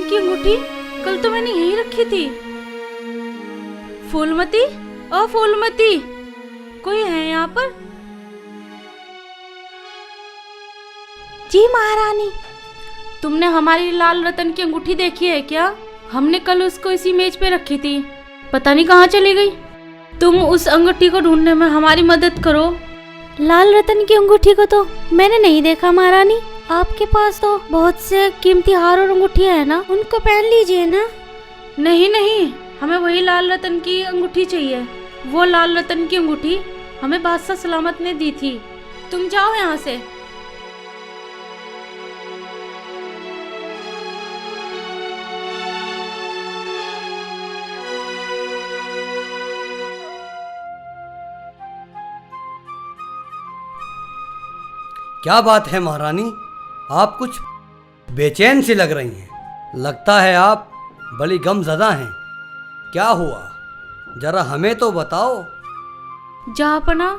की अंगूठी कल तो मैंने यहीं रखी थी। फूलमती, ओ फूलमती, कोई है यहाँ पर? जी महारानी। तुमने हमारी लाल रतन की अंगूठी देखी है क्या? हमने कल उसको इसी मेज पे रखी थी, पता नहीं कहाँ चली गई। तुम उस अंगूठी को ढूंढने में हमारी मदद करो। लाल रतन की अंगूठी को तो मैंने नहीं देखा महारानी। आपके पास तो बहुत से कीमती हार और अंगूठियां है ना, उनको पहन लीजिए ना। नहीं नहीं, हमें वही लाल रतन की अंगूठी चाहिए। वो लाल रतन की अंगूठी हमें बादशाह सलामत ने दी थी। तुम जाओ यहाँ से। क्या बात है महारानी, आप कुछ बेचैन सी लग रही हैं। लगता है आप बड़ी गमज़दा हैं। क्या हुआ, जरा हमें तो बताओ। जहाँपना,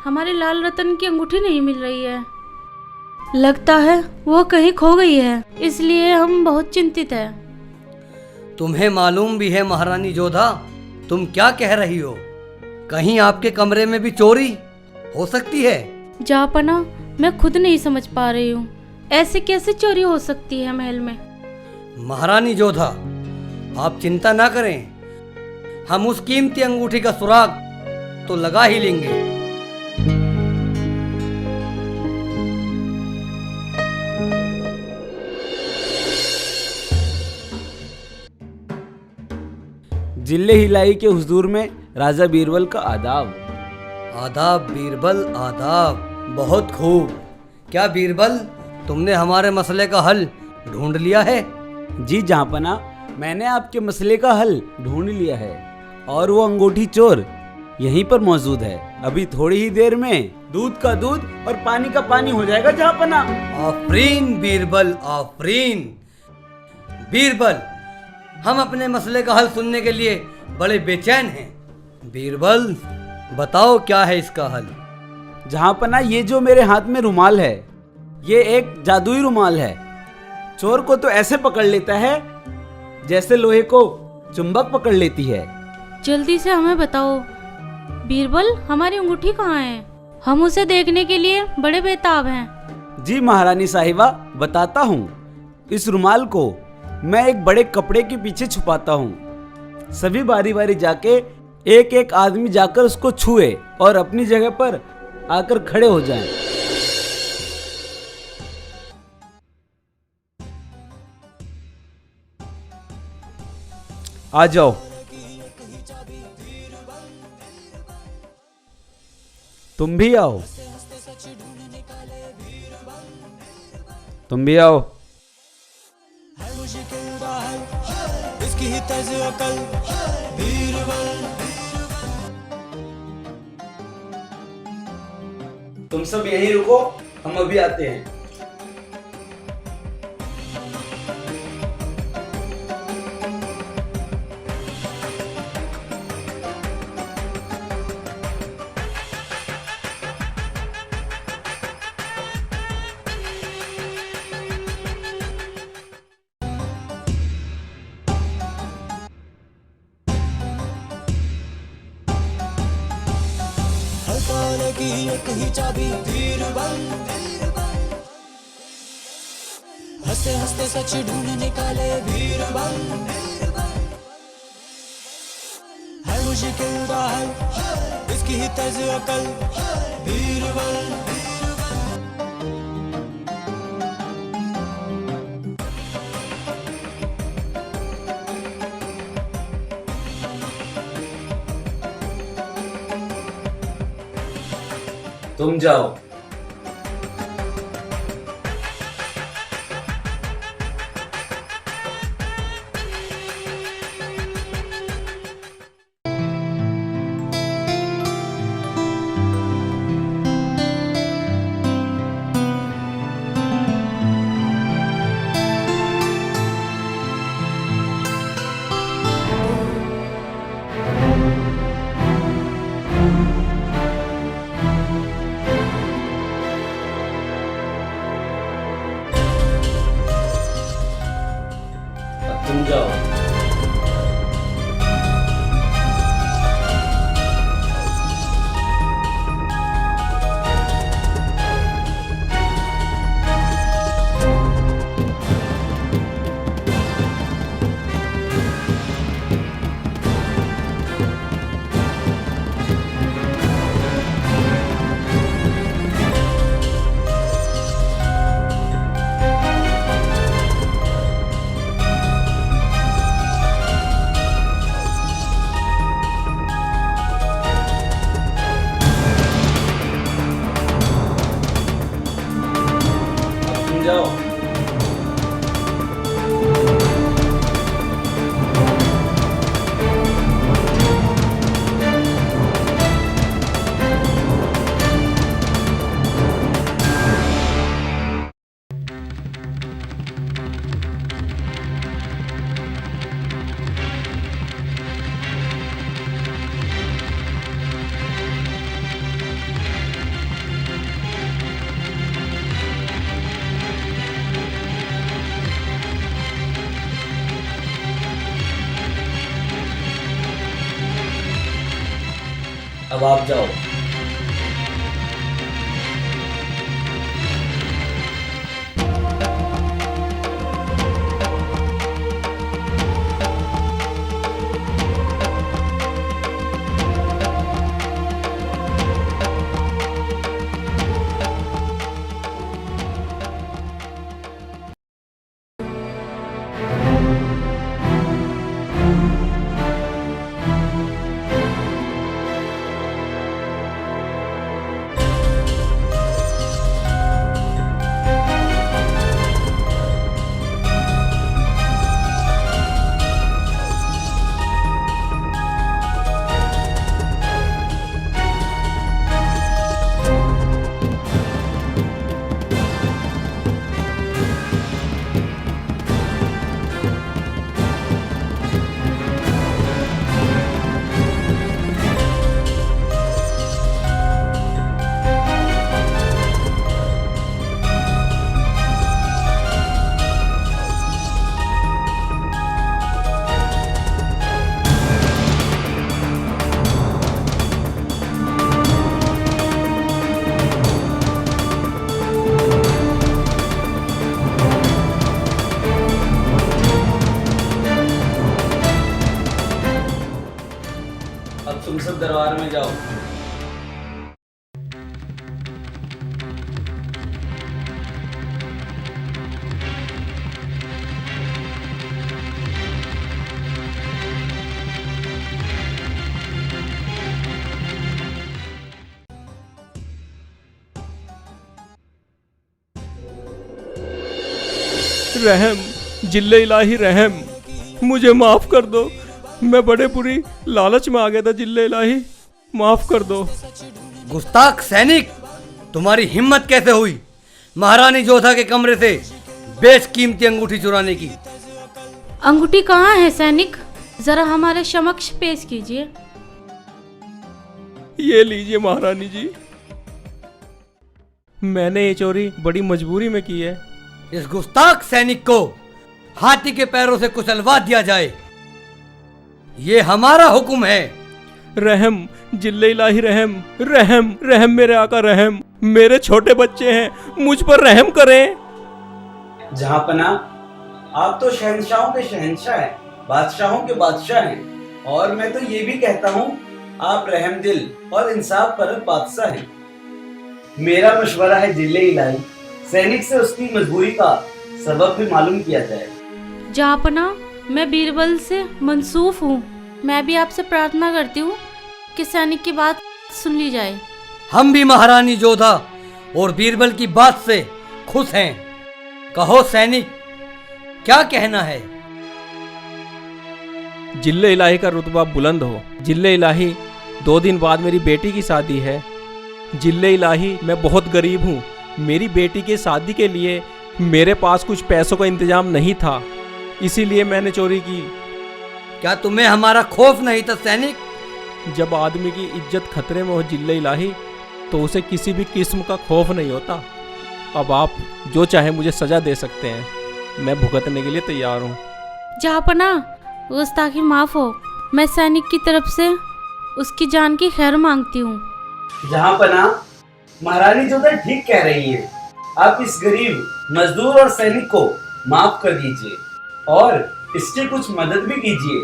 हमारी लाल रतन की अंगूठी नहीं मिल रही है। लगता है वो कहीं खो गई है, इसलिए हम बहुत चिंतित हैं। तुम्हें मालूम भी है महारानी जोधा, तुम क्या कह रही हो? कहीं आपके कमरे में भी चोरी हो सकती है? जहाँपना, मैं खुद नहीं समझ पा रही हूँ, ऐसे कैसे चोरी हो सकती है महल में। महारानी जोधा, आप चिंता ना करें, हम उस कीमती अंगूठी का सुराग तो लगा ही लेंगे। जिले हिलाई के हुजूर में राजा बीरबल का आदाब। आदाब बीरबल, आदाब। बहुत खूब। क्या बीरबल, तुमने हमारे मसले का हल ढूंढ लिया है? जी जहाँपना, मैंने आपके मसले का हल ढूंढ लिया है और वो अंगूठी चोर यहीं पर मौजूद है। अभी थोड़ी ही देर में दूध का दूध और पानी का पानी हो जाएगा जहाँपना। आफरीन बीरबल, आफरीन। बीरबल, हम अपने मसले का हल सुनने के लिए बड़े बेचैन हैं। बीरबल, बताओ क्या है इसका हल? जहाँपना, ये जो मेरे हाथ में रुमाल है, ये एक जादुई रुमाल है। चोर को तो ऐसे पकड़ लेता है जैसे लोहे को चुंबक पकड़ लेती है। जल्दी से हमें बताओ बीरबल, हमारी अंगूठी कहाँ है? हम उसे देखने के लिए बड़े बेताब हैं। जी महारानी साहिबा, बताता हूँ। इस रुमाल को मैं एक बड़े कपड़े के पीछे छुपाता हूँ। सभी बारी बारी जाके एक एक आदमी जाकर उसको छुए और अपनी जगह पर आकर खड़े हो जाएं। आ जाओ। तुम भी आओ। तुम भी आओ। इसकी ही तर्ज अकल बीरबल। तुम सब यहीं रुको, हम अभी आते हैं। की एक ही चाबी बीरबल। हंसते हंसते सच ढूंढ निकाले बीरबल। है मुश्किल का हल, इसकी ही तर्ज अकल बीरबल। तुम जाओ। अब आप जाओ। अब तुम सब दरबार में जाओ। रहम, जिल्ले इलाही रहम, मुझे माफ कर दो। मैं बड़े बुरी लालच में आ गया था, जिल्ले इलाही माफ कर दो। गुस्ताख सैनिक, तुम्हारी हिम्मत कैसे हुई महारानी जोधा के कमरे से बेशकीमती अंगूठी चुराने की? अंगूठी कहाँ है सैनिक, जरा हमारे समक्ष पेश कीजिए। ये लीजिए महारानी जी, मैंने ये चोरी बड़ी मजबूरी में की है। इस गुस्ताख सैनिक को हाथी के पैरों से कुचलवा दिया जाए, ये हमारा हुक्म है। रहम, जिल्ले इलाही रहम, रहम रहम मेरे आका रहम, मेरे छोटे बच्चे हैं, मुझ पर रहम करें। जहां पना, आप तो शहंशाहों के शहंशाह हैं, बादशाहों के बादशाह हैं, और मैं तो ये भी कहता हूँ आप रहम दिल और इंसाफ परस्त बादशाह हैं। मेरा मशवरा है जिल्ले इलाही, सैनिक से उसकी मजबूरी का सबब भी मालूम किया जाए। जहाँपना, मैं बीरबल से मंसूफ हूँ। मैं भी आपसे प्रार्थना करती हूँ कि सैनिक की बात सुन ली जाए। हम भी महारानी जोधा और बीरबल की बात से खुश हैं। कहो सैनिक, क्या कहना है? जिल्ले इलाही का रुतबा बुलंद हो। जिल्ले इलाही, 2 दिन बाद मेरी बेटी की शादी है। जिल्ले इलाही, मैं बहुत गरीब हूँ। मेरी बेटी की शादी के लिए मेरे पास कुछ पैसों का इंतजाम नहीं था, इसीलिए मैंने चोरी की। क्या तुम्हें हमारा खौफ नहीं था सैनिक? जब आदमी की इज्जत खतरे में हो जिल्ले इलाही, तो उसे किसी भी किस्म का खौफ नहीं होता। अब आप जो चाहे मुझे सजा दे सकते हैं, मैं भुगतने के लिए तैयार हूँ। जहाँपना, गुस्ताखी माफ हो। मैं सैनिक की तरफ से उसकी जान की खैर मांगती हूँ। जहां पना, महारानी जोधा ठीक कह रही हैं। आप इस गरीब मजदूर और सैनिक को माफ कर दीजिए और इसकी कुछ मदद भी कीजिए,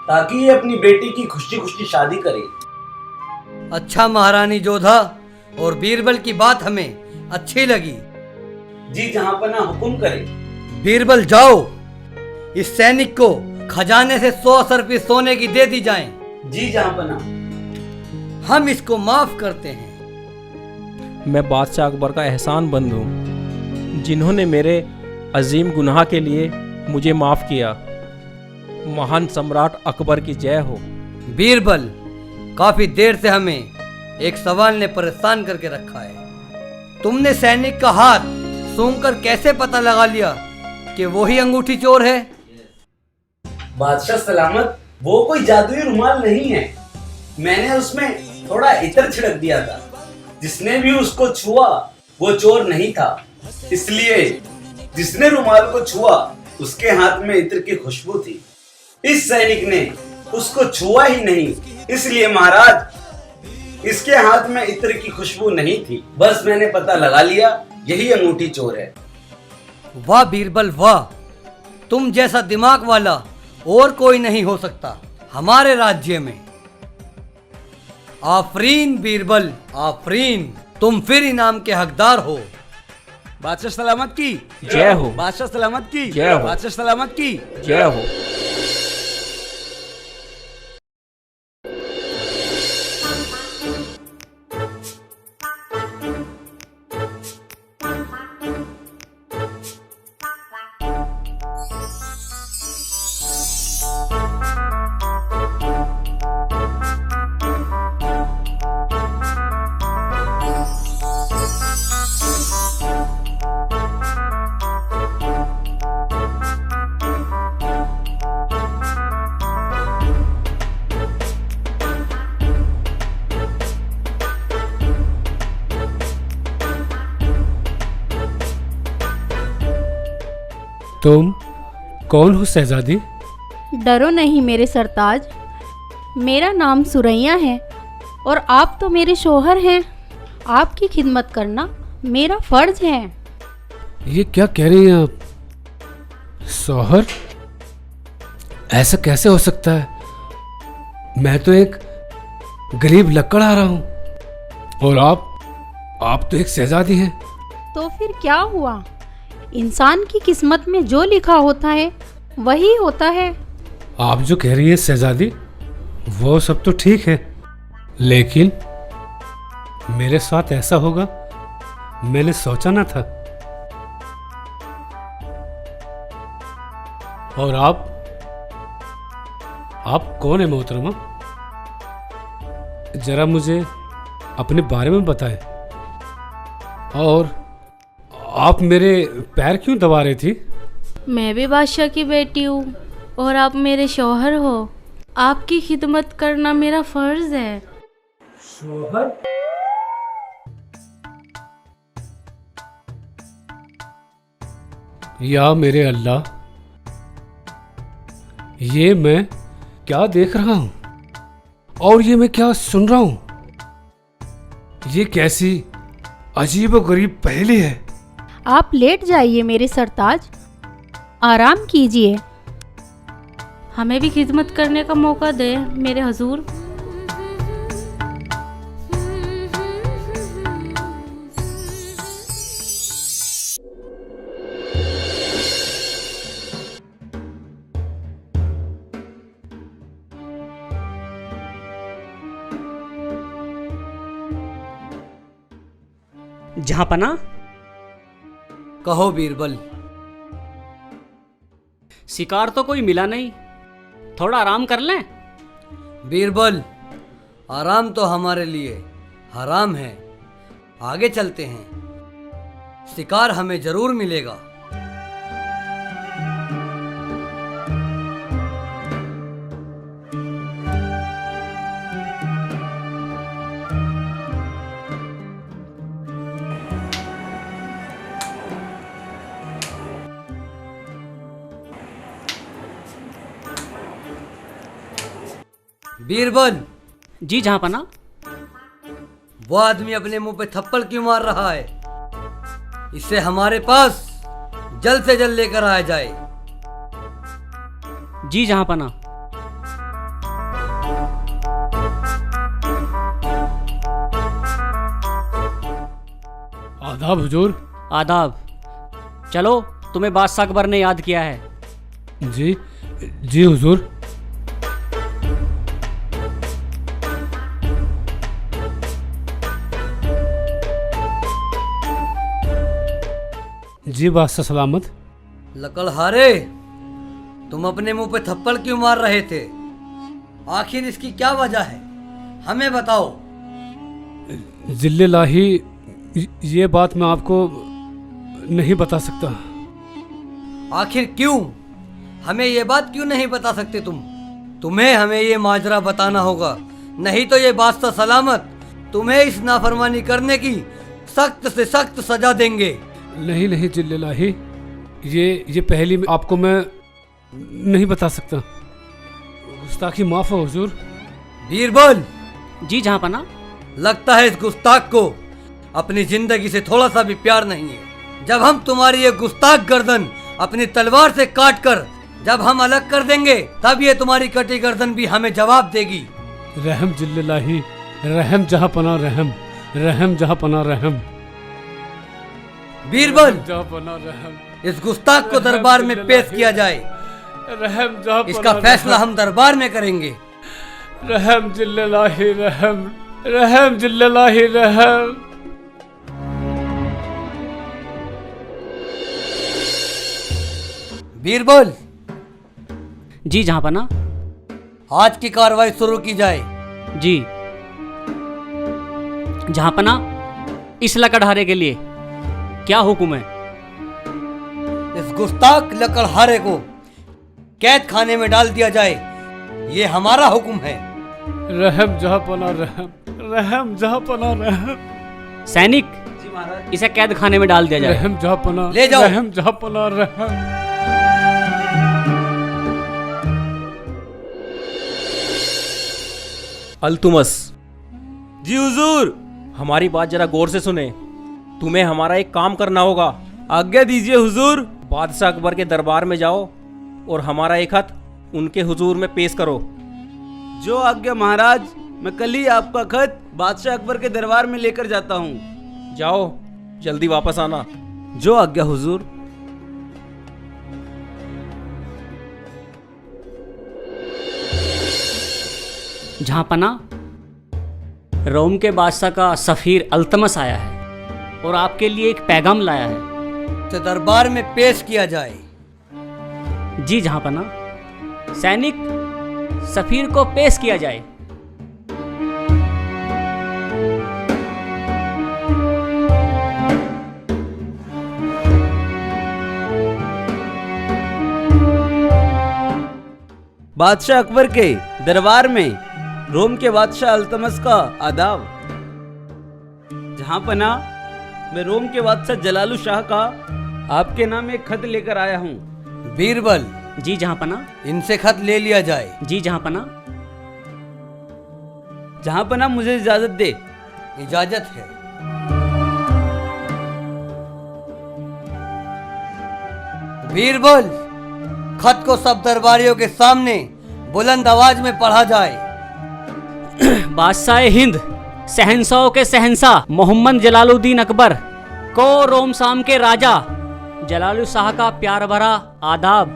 ताकि ये अपनी बेटी की खुशी खुशी शादी करे। अच्छा महारानी जोधा और बीरबल की बात हमें अच्छी लगी। जी जहाँपना, हुक्म करें। बीरबल, जाओ, इस सैनिक को खजाने से 100 सरपी सोने की दे दी जाएं। जी जहाँपना। हम इसको माफ करते हैं। मैं बादशाह अकबर का एहसान बंद हूँ, जिन्होंने मेरे अजीम गुनाह के लिए मुझे माफ किया। महान सम्राट अकबर की जय हो। बीरबल, काफी देर से हमें एक सवाल ने परेशान करके रखा है। तुमने सैनिक का हाथ सूंघकर कैसे पता लगा लिया कि वो ही अंगूठी चोर है? बादशाह सलामत, वो कोई जादुई रुमाल नहीं है। मैंने उसमें थोड़ा इत्र छिड़क दिया था। जिसने भी उसको छुआ वो चोर नहीं था, इसलिए जिसने रुमाल को छुआ उसके हाथ में इत्र की खुशबू थी। इस सैनिक ने उसको छुआ ही नहीं, इसलिए महाराज इसके हाथ में इत्र की खुशबू नहीं थी, बस मैंने पता लगा लिया यही अंगूठी चोर है। वाह बीरबल वाह, तुम जैसा दिमाग वाला और कोई नहीं हो सकता हमारे राज्य में। आफरीन बीरबल आफरीन, तुम फिर इनाम के हकदार हो। बादशाह सलामत की जय हो। बादशाह सलामत की जय हो। बादशाह सलामत की जय हो। तुम कौन हो शहजादी? डरो नहीं मेरे सरताज, मेरा नाम सुरैया है और आप तो मेरे शोहर हैं। आपकी खिदमत करना मेरा फर्ज है। ये क्या कह रही हैं आप? शौहर? ऐसा कैसे हो सकता है? मैं तो एक गरीब लक्कड़ आ रहा हूँ और आप तो एक शहजादी हैं। तो फिर क्या हुआ? इंसान की किस्मत में जो लिखा होता है वही होता है। आप जो कह रही हैं शहजादी, वो सब तो ठीक है, लेकिन मेरे साथ ऐसा होगा मैंने सोचा ना था। और आप कौन है मोहतरमा? जरा मुझे अपने बारे में बताएं। और आप मेरे पैर क्यों दबा रही थी? मैं भी बादशाह की बेटी हूँ और आप मेरे शौहर हो। आपकी खिदमत करना मेरा फर्ज है। शौहर? या मेरे अल्लाह, ये मैं क्या देख रहा हूं और ये मैं क्या सुन रहा हूं? ये कैसी अजीब व गरीब पहेली है। आप लेट जाइए मेरे सरताज, आराम कीजिए। हमें भी खिदमत करने का मौका दे मेरे हजूर। जहाँपना, कहो बीरबल। शिकार तो कोई मिला नहीं, थोड़ा आराम कर लें। बीरबल, आराम तो हमारे लिए हराम है। आगे चलते हैं, शिकार हमें जरूर मिलेगा। बीरबल, जी जहाँपना। वो आदमी अपने मुंह पे थप्पड़ क्यों मार रहा है? इसे हमारे पास जल्द से जल्द लेकर आया जाए। जी जहाँपना। आदाब हुजूर। आदाब। चलो, तुम्हें बादशाह अकबर ने याद किया है। जी हुजूर। जी बादशाह सलामत। लकड़हारे, तुम अपने मुंह पे थप्पड़ क्यों मार रहे थे? आखिर इसकी क्या वजह है, हमें बताओ। जिल्ले लाही, ये बात मैं आपको नहीं बता सकता। आखिर क्यों? हमें ये बात क्यों नहीं बता सकते तुम? तुम्हें हमें ये माजरा बताना होगा, नहीं तो ये बादशाह सलामत तुम्हें इस नाफरमानी करने की सख्त से सख्त सजा देंगे। नहीं जिल्ले लाही, ये पहली आपको मैं नहीं बता सकता। गुस्ताखी माफ हो हुजूर। बीरबल, जी जहाँपना। लगता है इस गुस्ताख को अपनी जिंदगी से थोड़ा सा भी प्यार नहीं है। जब हम तुम्हारी ये गुस्ताख गर्दन अपनी तलवार से काट कर जब हम अलग कर देंगे, तब ये तुम्हारी कटी गर्दन भी हमें जवाब देगी। रहम जिल्लल्लाही, रहम जहाँ पना रहम, रहम जहाँ पना रहम, बीरबल, जहाँ पना रहम, इस गुस्ताख को दरबार में पेश किया जाए। रहम जहाँ पना इसका फैसला हम दरबार में करेंगे। रहम जिल्लल्लाही रहम, रहम जिल्लल्लाही रहम। बीरबल, जी जहाँपना। आज की कार्रवाई शुरू की जाए। जी जहाँपना, इस लकड़हारे के लिए क्या हुक्म है? इस गुस्ताख लकड़हारे को कैद खाने में डाल दिया जाए, ये हमारा हुक्म है। रहम जहाँ पना रहम, रहम जहाँ पना रहम, सैनिक, इसे कैद खाने में डाल दिया जाए। रहम जहाँ पना, ले जाओ। रहम जहाँ पना रहम। अल्तुमस, जी हुजूर। हमारी बात जरा गौर से सुने। तुम्हें हमारा एक काम करना होगा। आज्ञा दीजिए हुजूर। बादशाह अकबर के दरबार में जाओ और हमारा एक खत उनके हुजूर में पेश करो। जो आज्ञा महाराज, मैं कल ही आपका खत बादशाह अकबर के दरबार में लेकर जाता हूँ। जाओ, जल्दी वापस आना। जो आज्ञा हुजूर। जहाँपना, रोम के बादशाह का सफीर अल्तमस आया है और आपके लिए एक पैगाम लाया है। तो दरबार में पेश किया जाए। जी जहाँपना। सैनिक, सफीर को पेश किया जाए। बादशाह अकबर के दरबार में रोम के बादशाह अल्तमस का आदाब। जहाँपना, मैं रोम के बादशाह जलालु शाह का आपके नाम एक खत लेकर आया हूँ। बीरबल, जी जहाँपना। इनसे खत ले लिया जाए। जी जहाँपना। जहाँपना, मुझे इजाजत दे। इजाजत है। बीरबल, खत को सब दरबारियों के सामने बुलंद आवाज में पढ़ा जाए। बादशाह हिंद, शहंशाहों के शहंशाह मोहम्मद जलालुद्दीन अकबर को रोम शाम के राजा जलालु शाह का प्यार भरा आदाब।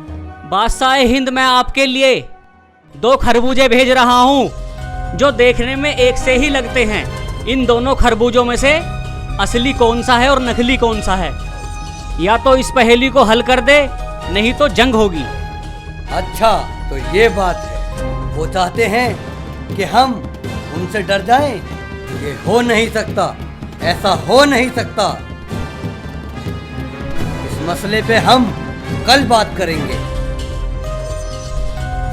बादशाह हिंद, मैं आपके लिए 2 खरबूजे भेज रहा हूँ जो देखने में एक से ही लगते हैं। इन दोनों खरबूजों में से असली कौन सा है और नकली कौन सा है? या तो इस पहेली को हल कर दे, नहीं तो जंग होगी। अच्छा, तो ये बात है। वो चाहते हैं कि हम उनसे डर जाएं? ये हो नहीं सकता, ऐसा हो नहीं सकता। इस मसले पे हम कल बात करेंगे।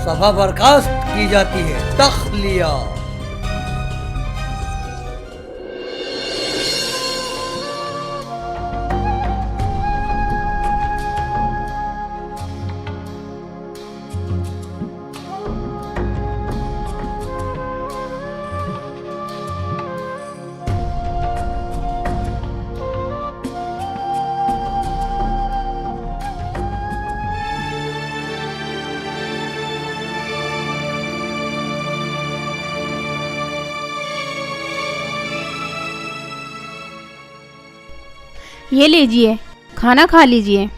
सभा बर्खास्त की जाती है। तख्लिया। ये लीजिए, खाना खा लीजिए।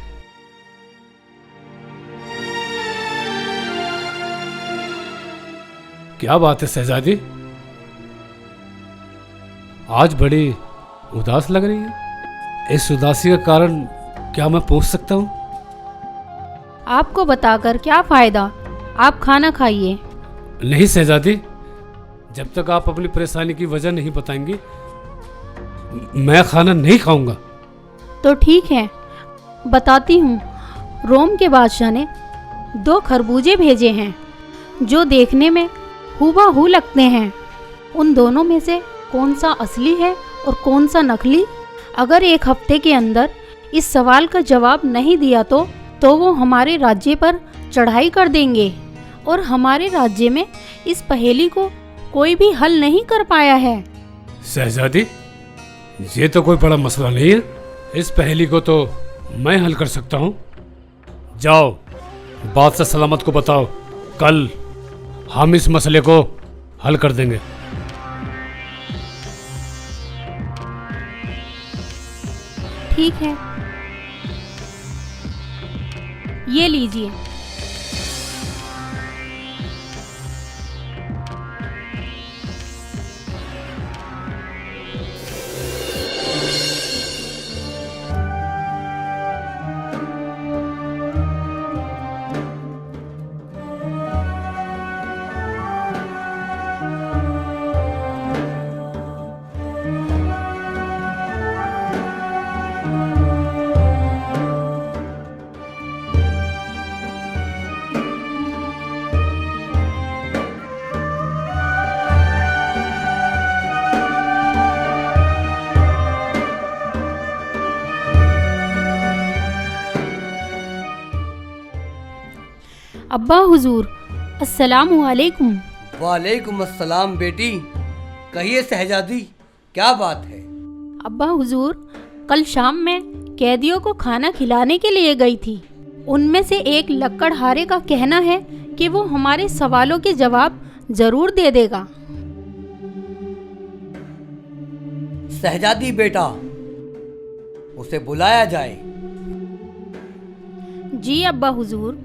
क्या बात है शहजादी, आज बड़ी उदास लग रही है। इस उदासी का कारण क्या मैं पूछ सकता हूँ? आपको बताकर क्या फ़ायदा, आप खाना खाइए। नहीं शहजादी, जब तक आप अपनी परेशानी की वजह नहीं बताएंगी मैं खाना नहीं खाऊंगा। तो ठीक है, बताती हूँ। रोम के बादशाह ने 2 खरबूजे भेजे हैं जो देखने में हूबहू लगते हैं। उन दोनों में से कौन सा असली है और कौन सा नकली? अगर 1 हफ्ते के अंदर इस सवाल का जवाब नहीं दिया तो वो हमारे राज्य पर चढ़ाई कर देंगे और हमारे राज्य में इस पहेली को कोई भी हल नहीं कर पाया है। शहजादी, ये तो कोई बड़ा मसला नहीं है। इस पहेली को तो मैं हल कर सकता हूँ। जाओ, बादशाह सलामत को बताओ, कल हम इस मसले को हल कर देंगे। ठीक है, ये लीजिए। अब्बा हुजूर, अस्सलामु अलैकुम। वालेकुम अस्सलाम बेटी। कहिए शहजादी, क्या बात है? अब्बा हुजूर, कल शाम मैं कैदियों को खाना खिलाने के लिए गई थी। उनमें से एक लक्कड़हारे का कहना है कि वो हमारे सवालों के जवाब जरूर दे देगा। शहजादी बेटा, उसे बुलाया जाए। जी अब्बा हुजूर।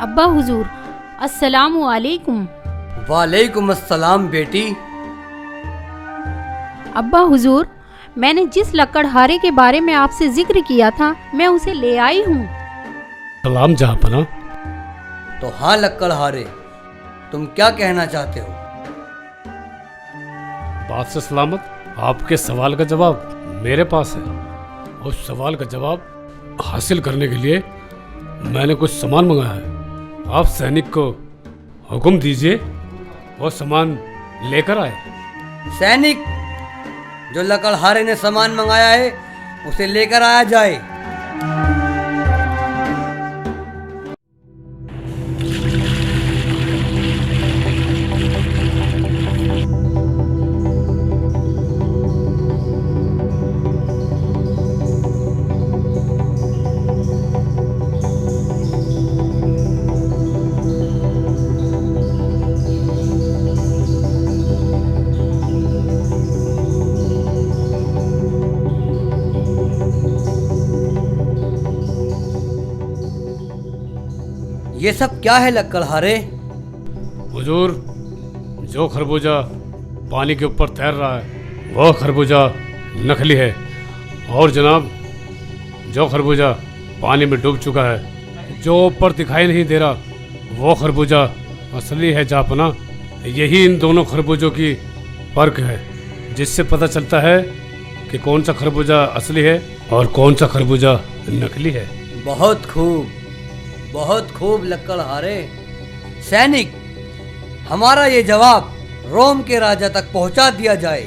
अब्बा हुजूर, अस्सलामु अलैकुम। वालेकुम अस्सलाम बेटी। अब्बा हुजूर, मैंने जिस लक्कड़हारे के बारे में आपसे जिक्र किया था, मैं उसे ले आई हूँ। सलाम जहाँपना। तो हाँ लक्कड़हारे, तुम क्या कहना चाहते हो? बादशाह सलामत, आपके सवाल का जवाब मेरे पास है। उस सवाल का जवाब हासिल करने के लिए मैंने कुछ सामान मंगाया है। आप सैनिक को हुक्म दीजिए और सामान लेकर आए। सैनिक, जो लकड़हारे ने सामान मंगाया है उसे लेकर आया जाए। ये सब क्या है लक्कड़हारे? हुजूर, जो खरबूजा पानी के ऊपर तैर रहा है वह खरबूजा नकली है, और जनाब जो खरबूजा पानी में डूब चुका है, जो ऊपर दिखाई नहीं दे रहा, वो खरबूजा असली है जापना। यही इन दोनों खरबूजों की फर्क है, जिससे पता चलता है कि कौन सा खरबूजा असली है और कौन सा खरबूजा नकली है। बहुत खूब लक्कड़हारे। सैनिक, हमारा ये जवाब रोम के राजा तक पहुंचा दिया जाए।